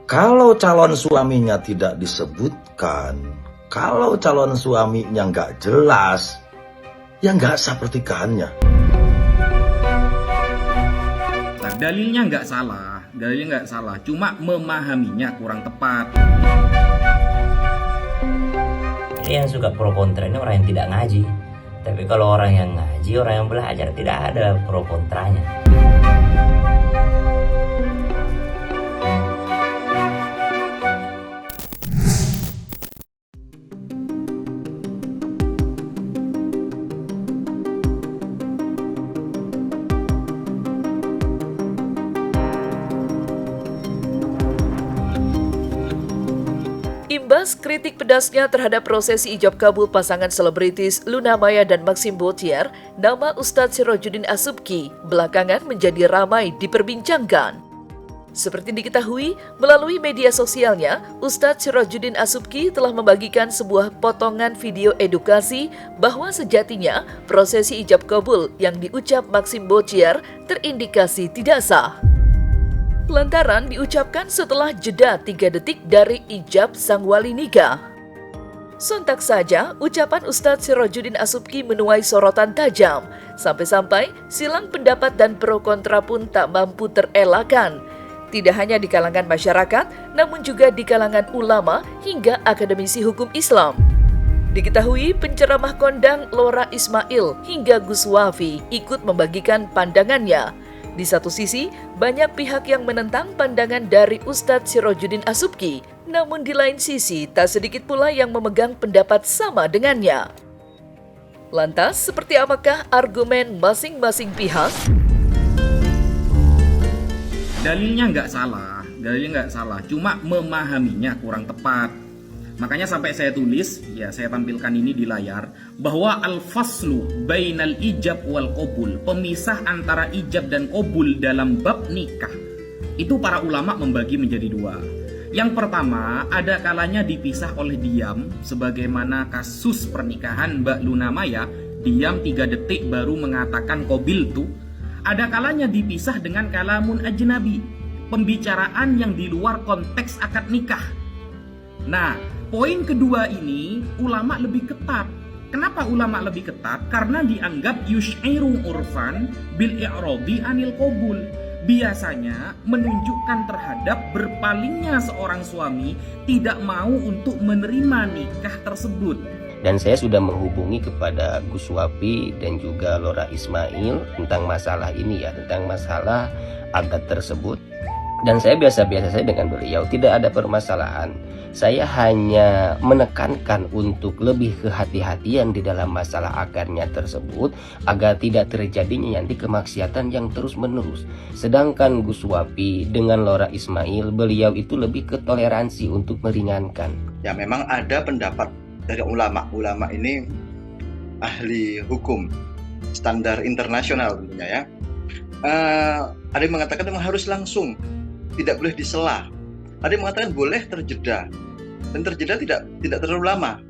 Kalau calon suaminya tidak disebutkan, kalau calon suaminya nggak jelas, ya nggak sah pernikahannya. Dalilnya nggak salah, cuma memahaminya kurang tepat. Ini yang suka pro kontra ini orang yang tidak ngaji. Tapi kalau orang yang ngaji, orang yang belajar, tidak ada pro kontranya. Imbas kritik pedasnya terhadap prosesi ijab kabul pasangan selebritis Luna Maya dan Maxim Botier, nama Ustadz Sirojudin Asubki belakangan menjadi ramai diperbincangkan. Seperti diketahui, melalui media sosialnya, Ustadz Sirojudin Asubki telah membagikan sebuah potongan video edukasi bahwa sejatinya prosesi ijab kabul yang diucap Maxim Botier terindikasi tidak sah. Lantaran diucapkan setelah jeda 3 detik dari ijab sang wali nikah. Sontak saja, ucapan Ustadz Sirojudin Asubki menuai sorotan tajam, sampai-sampai silang pendapat dan pro kontra pun tak mampu terelakkan. Tidak hanya di kalangan masyarakat, namun juga di kalangan ulama hingga akademisi hukum Islam. Diketahui penceramah kondang Lora Ismail hingga Gus Wafi ikut membagikan pandangannya. Di satu sisi, banyak pihak yang menentang pandangan dari Ustadz Sirojudin Asubki, namun di lain sisi, tak sedikit pula yang memegang pendapat sama dengannya. Lantas, seperti apakah argumen masing-masing pihak? Dalilnya nggak salah, cuma memahaminya kurang tepat. Makanya sampai saya tulis, ya saya tampilkan ini di layar, bahwa al-faslu bainal ijab wal qabul, pemisah antara ijab dan qabul dalam bab nikah, itu para ulama membagi menjadi dua. Yang pertama, ada kalanya dipisah oleh diam, sebagaimana kasus pernikahan Mbak Luna Maya, diam 3 detik baru mengatakan qabil tuh. Ada kalanya dipisah dengan kalamun ajnabi, pembicaraan yang di luar konteks akad nikah. Nah, poin kedua ini ulama lebih ketat. Kenapa ulama lebih ketat? Karena dianggap yush'iru urfan bil i'radi anil qabul. Biasanya menunjukkan terhadap berpalingnya seorang suami tidak mau untuk menerima nikah tersebut. Dan saya sudah menghubungi kepada Gus Wafi dan juga Lora Ismail tentang masalah ini ya, tentang masalah adat tersebut. Dan saya biasa-biasa saja dengan beliau, tidak ada permasalahan. Saya hanya menekankan untuk lebih kehati-hatian di dalam masalah akarnya tersebut agar tidak terjadinya nanti kemaksiatan yang terus-menerus. Sedangkan Gus Wafi dengan Lora Ismail, beliau itu lebih ke toleransi untuk meringankan. Ya memang ada pendapat dari ulama. Ulama ini ahli hukum standar internasional tentunya ya. Ada yang mengatakan memang harus langsung, tidak boleh disela. Ada yang mengatakan boleh terjeda, dan terjeda tidak terlalu lama.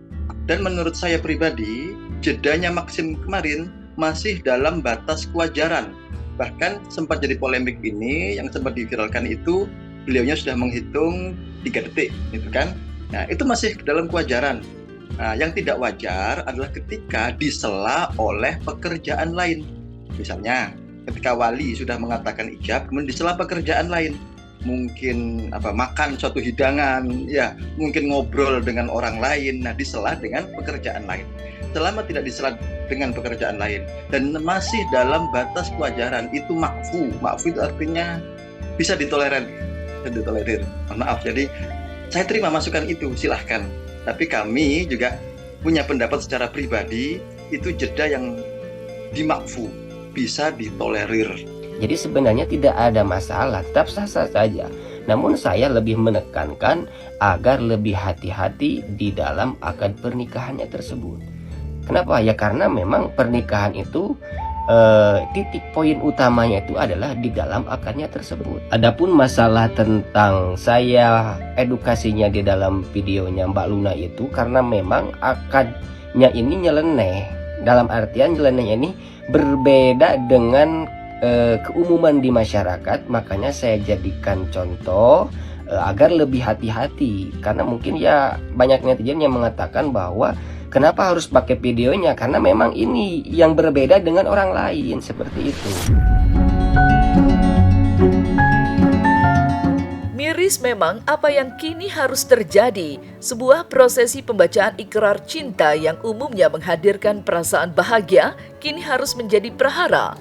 Dan menurut saya pribadi, jedanya Maxim kemarin masih dalam batas kewajaran. Bahkan sempat jadi polemik ini, yang sempat diviralkan itu beliaunya sudah menghitung 3 detik, gitu kan? Nah, itu masih dalam kewajaran. Nah, yang tidak wajar adalah ketika disela oleh pekerjaan lain. Misalnya, ketika wali sudah mengatakan ijab, kemudian disela pekerjaan lain. Mungkin makan suatu hidangan, ya mungkin ngobrol dengan orang lain, nah disela dengan pekerjaan lain. Selama tidak disela dengan pekerjaan lain dan masih dalam batas kewajaran, itu makfu. Makfu itu artinya bisa ditolerir. Maaf, jadi saya terima masukan itu, silahkan. Tapi kami juga punya pendapat secara pribadi, itu jeda yang dimakfu, bisa ditolerir. Jadi sebenarnya tidak ada masalah, tetap sah-sah saja. Namun saya lebih menekankan agar lebih hati-hati di dalam akad pernikahannya tersebut. Kenapa? Ya karena memang pernikahan itu titik poin utamanya itu adalah di dalam akadnya tersebut. Adapun masalah tentang saya edukasinya di dalam videonya Mbak Luna itu karena memang akadnya ini nyeleneh. Dalam artian nyelenehnya ini berbeda dengan keumuman di masyarakat, makanya saya jadikan contoh agar lebih hati-hati. Karena mungkin ya banyak netizen yang mengatakan bahwa kenapa harus pakai videonya, karena memang ini yang berbeda dengan orang lain, seperti itu. Miris memang apa yang kini harus terjadi, sebuah prosesi pembacaan ikrar cinta yang umumnya menghadirkan perasaan bahagia, kini harus menjadi prahara.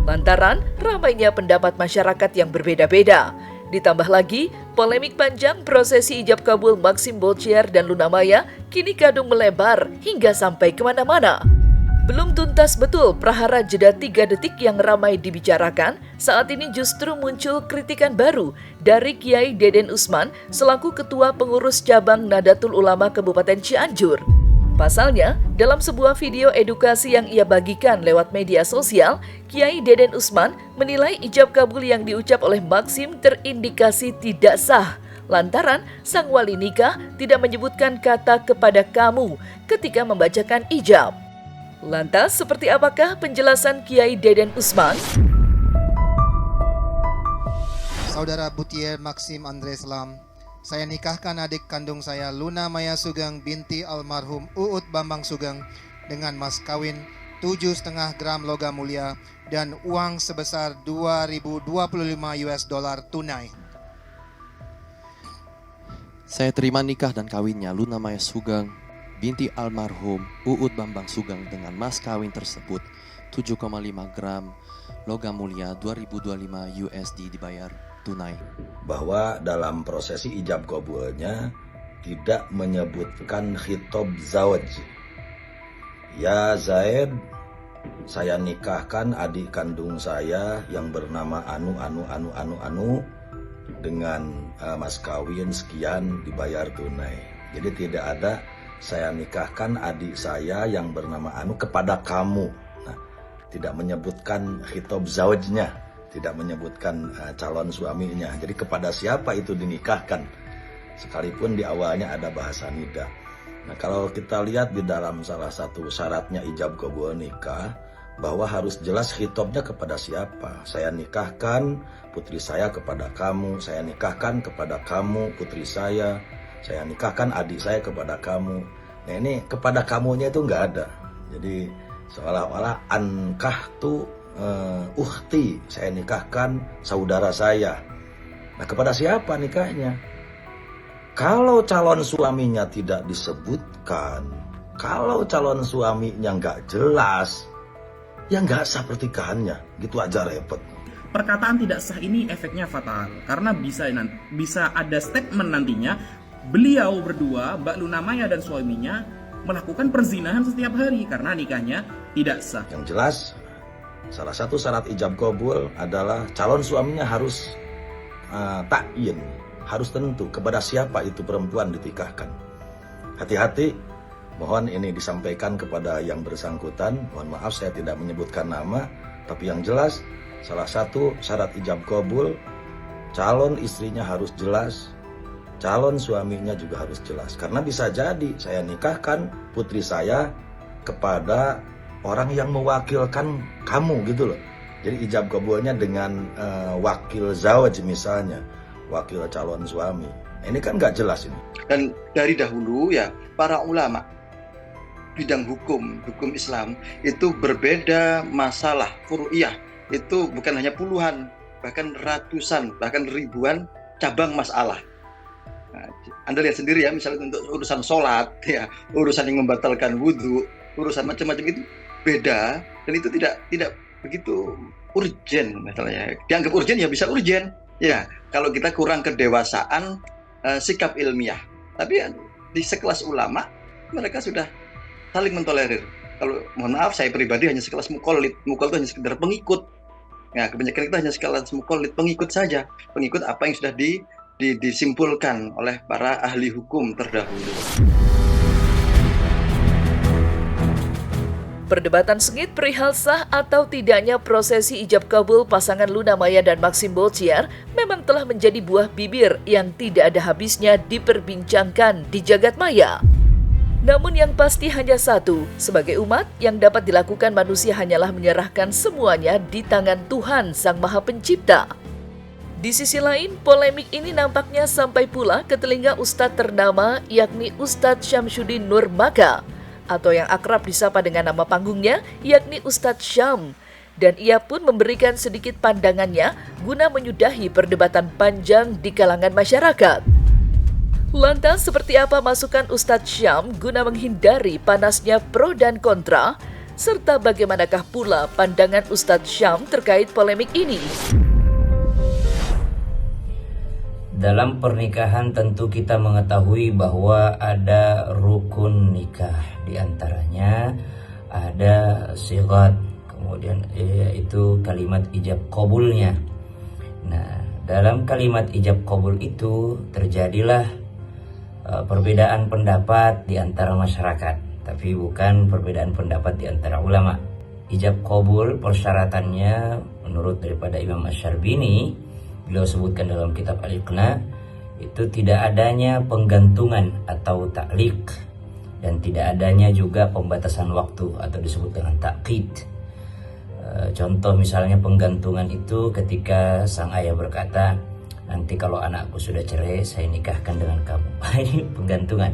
Lantaran ramainya pendapat masyarakat yang berbeda-beda. Ditambah lagi, polemik panjang prosesi ijab kabul Maxim Boltier dan Luna Maya kini kadung melebar hingga sampai kemana-mana. Belum tuntas betul prahara jeda 3 detik yang ramai dibicarakan, saat ini justru muncul kritikan baru dari Kiai Deden Usman selaku Ketua Pengurus Cabang Nadatul Ulama Kabupaten Cianjur. Pasalnya, dalam sebuah video edukasi yang ia bagikan lewat media sosial, Kiai Deden Usman menilai ijab kabul yang diucap oleh Maxim terindikasi tidak sah, lantaran sang wali nikah tidak menyebutkan kata kepada kamu ketika membacakan ijab. Lantas, seperti apakah penjelasan Kiai Deden Usman? Saudara Butier Maxim Andre Selam, saya nikahkan adik kandung saya Luna Maya Sugeng binti almarhum Uut Bambang Sugeng dengan mas kawin 7,5 gram logam mulia dan uang sebesar 2.025 US dollar tunai. Saya terima nikah dan kawinnya Luna Maya Sugeng binti almarhum Uut Bambang Sugeng dengan mas kawin tersebut 7,5 gram logam mulia 2025 USD dibayar tunai. Bahwa dalam prosesi ijab kabulnya tidak menyebutkan khitab zawaj. Ya Zaid, saya nikahkan adik kandung saya yang bernama Anu dengan mas kawin sekian dibayar tunai. Jadi tidak ada saya nikahkan adik saya yang bernama Anu kepada kamu. Nah, tidak menyebutkan khitab zawajnya, tidak menyebutkan calon suaminya. Jadi kepada siapa itu dinikahkan, sekalipun di awalnya ada bahasa nida. Nah, kalau kita lihat di dalam salah satu syaratnya ijab kabul nikah, bahwa harus jelas khitabnya kepada siapa. Saya nikahkan putri saya kepada kamu, saya nikahkan kepada kamu putri saya nikahkan adik saya kepada kamu. Nah, ini kepada kamunya itu nggak ada. Jadi seolah-olah ankahtu ukhti, saya nikahkan saudara saya. Nah, kepada siapa nikahnya? Kalau calon suaminya tidak disebutkan, kalau calon suaminya nggak jelas, ya nggak sah pernikahannya. Gitu aja repot. Perkataan tidak sah ini efeknya fatal karena bisa ada statement nantinya beliau berdua, Mbak Luna Maya dan suaminya melakukan perzinahan setiap hari karena nikahnya tidak sah. Yang jelas, salah satu syarat ijab kabul adalah calon suaminya harus ta'yin, harus tentu kepada siapa itu perempuan dinikahkan. Hati-hati, mohon ini disampaikan kepada yang bersangkutan. Mohon maaf saya tidak menyebutkan nama, tapi yang jelas salah satu syarat ijab kabul, calon istrinya harus jelas, calon suaminya juga harus jelas. Karena bisa jadi saya nikahkan putri saya kepada orang yang mewakilkan kamu gitu loh. Jadi ijab kabulnya dengan wakil zawaj misalnya, wakil calon suami. Nah, ini kan nggak jelas ini. Dan dari dahulu ya para ulama bidang hukum Islam itu berbeda masalah furu'iyah. Itu bukan hanya puluhan, bahkan ratusan, bahkan ribuan cabang masalah. Nah, Anda lihat sendiri ya, misalnya untuk urusan sholat, ya, urusan yang membatalkan wudhu, urusan macam-macam itu beda, dan itu tidak begitu urgen masalahnya. Dianggap urgen ya bisa urgen, ya kalau kita kurang kedewasaan sikap ilmiah. Tapi ya, di sekelas ulama mereka sudah saling mentolerir. Kalau mohon maaf saya pribadi hanya sekelas mukallid itu hanya sekedar pengikut. Ya kebanyakan kita hanya sekelas mukallid pengikut saja, pengikut apa yang sudah disimpulkan oleh para ahli hukum terdahulu. Perdebatan sengit perihal sah atau tidaknya prosesi ijab kabul pasangan Luna Maya dan Maxim Boltier memang telah menjadi buah bibir yang tidak ada habisnya diperbincangkan di jagat maya. Namun yang pasti hanya satu, sebagai umat yang dapat dilakukan manusia hanyalah menyerahkan semuanya di tangan Tuhan Sang Maha Pencipta. Di sisi lain, polemik ini nampaknya sampai pula ke telinga Ustadz ternama yakni Ustadz Syamsuddin Nur Maka, atau yang akrab disapa dengan nama panggungnya yakni Ustadz Syam. Dan ia pun memberikan sedikit pandangannya guna menyudahi perdebatan panjang di kalangan masyarakat. Lantas seperti apa masukan Ustadz Syam guna menghindari panasnya pro dan kontra, serta bagaimanakah pula pandangan Ustadz Syam terkait polemik ini? Dalam pernikahan tentu kita mengetahui bahwa ada rukun nikah, di antaranya ada sigat, kemudian yaitu kalimat ijab qabulnya. Nah, dalam kalimat ijab qabul itu terjadilah perbedaan pendapat di antara masyarakat, tapi bukan perbedaan pendapat di antara ulama. Ijab qabul persyaratannya menurut daripada Imam Asy-Syarbini, beliau sebutkan dalam kitab Al-Iqna, itu tidak adanya penggantungan atau ta'liq, dan tidak adanya juga pembatasan waktu atau disebut dengan ta'qid. Contoh misalnya penggantungan itu ketika sang ayah berkata, nanti kalau anakku sudah cerai saya nikahkan dengan kamu. Ini penggantungan.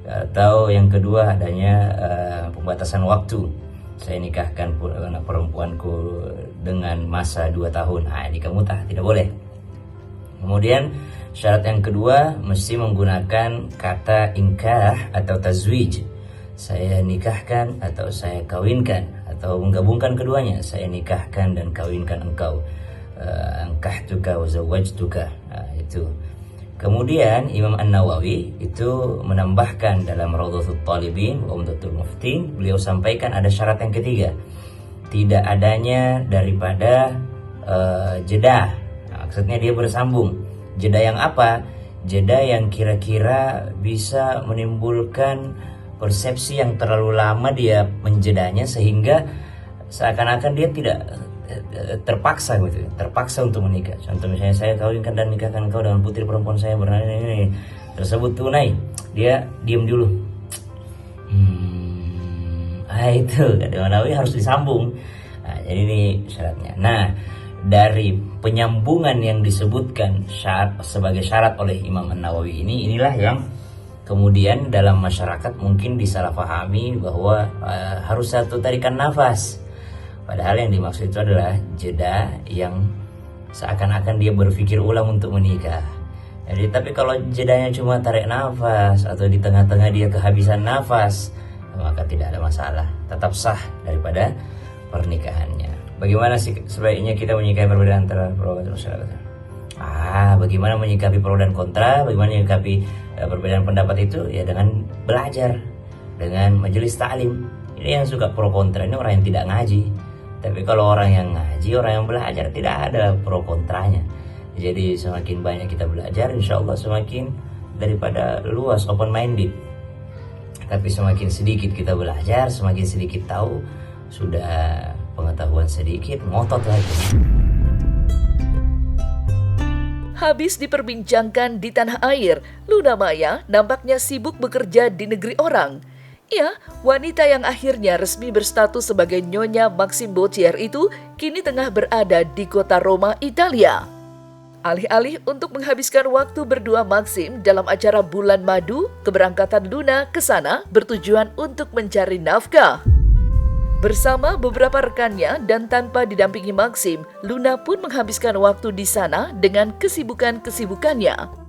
Atau yang kedua adanya pembatasan waktu, saya nikahkan anak perempuanku dengan masa 2 tahun. Nah, ini kamu tidak boleh. Kemudian syarat yang kedua mesti menggunakan kata inkah atau tazwij. Saya nikahkan atau saya kawinkan, atau menggabungkan keduanya, saya nikahkan dan kawinkan engkau. Ankahtuka wa zawwajtuka. Nah, itu. Kemudian Imam An-Nawawi itu menambahkan dalam Raudhatul Talibin wa Umdatul Muftin, beliau sampaikan ada syarat yang ketiga, tidak adanya daripada jeda. Nah, maksudnya dia bersambung. Jeda yang apa? Jeda yang kira-kira bisa menimbulkan persepsi yang terlalu lama dia menjedanya sehingga seakan-akan dia tidak terpaksa gitu, terpaksa untuk menikah. Contoh misalnya saya kawinkan dan nikahkan engkau dengan putri perempuan saya bernama ini tersebut tunai, dia diam dulu. Itu kata Nawawi harus disambung. Nah, jadi ini syaratnya. Nah, dari penyambungan yang disebutkan sebagai syarat oleh Imam An-Nawawi inilah yang kemudian dalam masyarakat mungkin disalahpahami bahwa harus satu tarikan nafas. Padahal yang dimaksud itu adalah jeda yang seakan-akan dia berpikir ulang untuk menikah. Jadi tapi kalau jedanya cuma tarik nafas atau di tengah-tengah dia kehabisan nafas, maka tidak ada masalah, tetap sah daripada pernikahannya. Bagaimana sih sebaiknya kita menyikapi perbedaan antara pro dan masyarakat? Bagaimana menyikapi pro dan kontra, bagaimana menyikapi perbedaan pendapat itu? Ya dengan belajar, dengan majelis ta'lim. Ini yang suka pro kontra ini orang yang tidak ngaji. Tapi kalau orang yang ngaji, orang yang belajar, tidak ada pro kontranya. Jadi semakin banyak kita belajar, insya Allah semakin daripada luas, open minded. Tapi semakin sedikit kita belajar, semakin sedikit tahu, sudah pengetahuan sedikit, ngotot lagi. Habis diperbincangkan di tanah air, Luna Maya nampaknya sibuk bekerja di negeri orang. Ya, wanita yang akhirnya resmi berstatus sebagai Nyonya Maxim Bottier itu kini tengah berada di kota Roma, Italia. Alih-alih untuk menghabiskan waktu berdua Maxim dalam acara Bulan Madu, keberangkatan Luna ke sana bertujuan untuk mencari nafkah. Bersama beberapa rekannya dan tanpa didampingi Maxim, Luna pun menghabiskan waktu di sana dengan kesibukan-kesibukannya.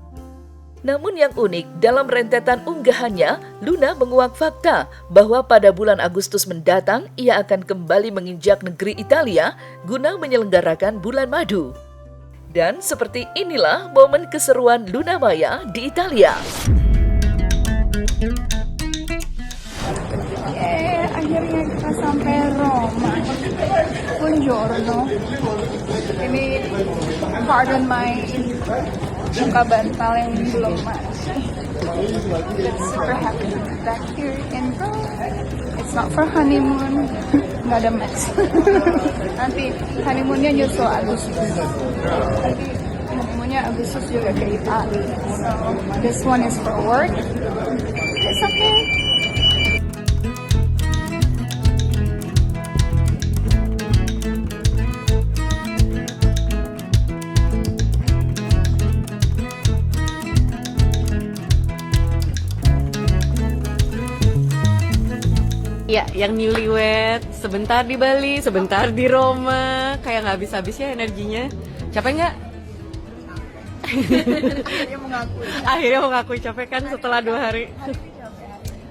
Namun yang unik, dalam rentetan unggahannya, Luna menguak fakta bahwa pada bulan Agustus mendatang ia akan kembali menginjak negeri Italia guna menyelenggarakan Bulan Madu. Dan seperti inilah momen keseruan Luna Maya di Italia. Akhirnya kita sampai Roma. Buongiorno. Ini pardon my muka bantal yang belum mati. Super happy to be back here in Rome. It's not for honeymoon. Nggak ada match. Nanti honeymoonnya nyusul Agustus. Nanti honeymoonnya Agustus juga ke Italia. So this one is for work. It's okay. Ya, yang newlywed, sebentar di Bali, sebentar di Roma, kayak nggak habis-habis ya energinya. Capek nggak? Akhirnya mengakui capek kan setelah 2 hari.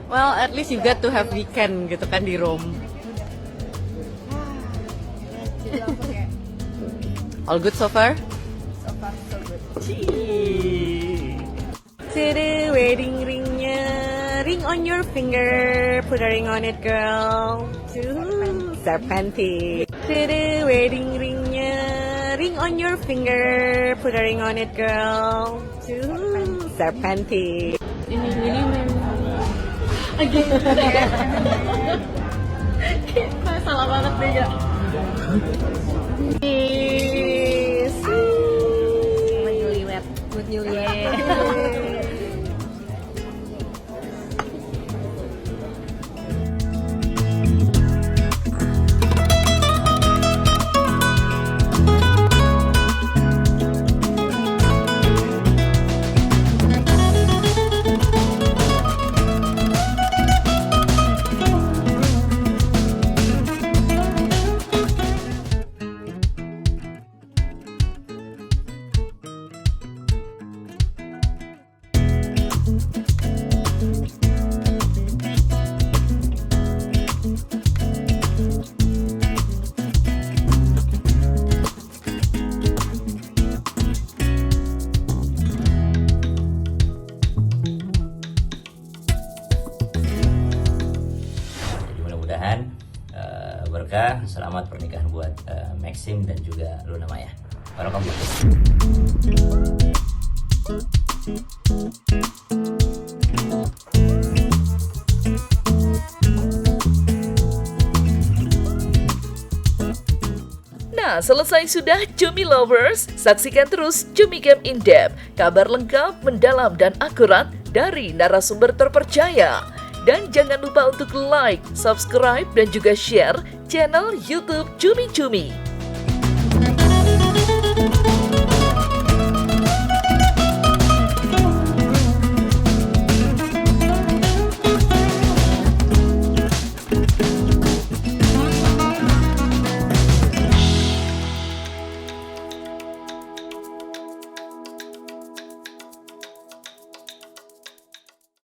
Well, at least you got to have weekend gitu kan di Rome. All good so far? So far so good. Tada, wedding ringnya, ring on your finger, put a ring on it, girl. Serpentine. Tada, wedding ringnya, ring on your finger, put a ring on it, girl. Serpentine. Ini salah banget deh ya. Good newlywed. Berkah, selamat pernikahan buat Maxim dan juga Luna Maya. Barakallah. Nah, selesai sudah Cumi Lovers. Saksikan terus Cumi Game In Depth, kabar lengkap, mendalam, dan akurat dari narasumber terpercaya. Dan jangan lupa untuk like, subscribe, dan juga share channel YouTube Cumi Cumi.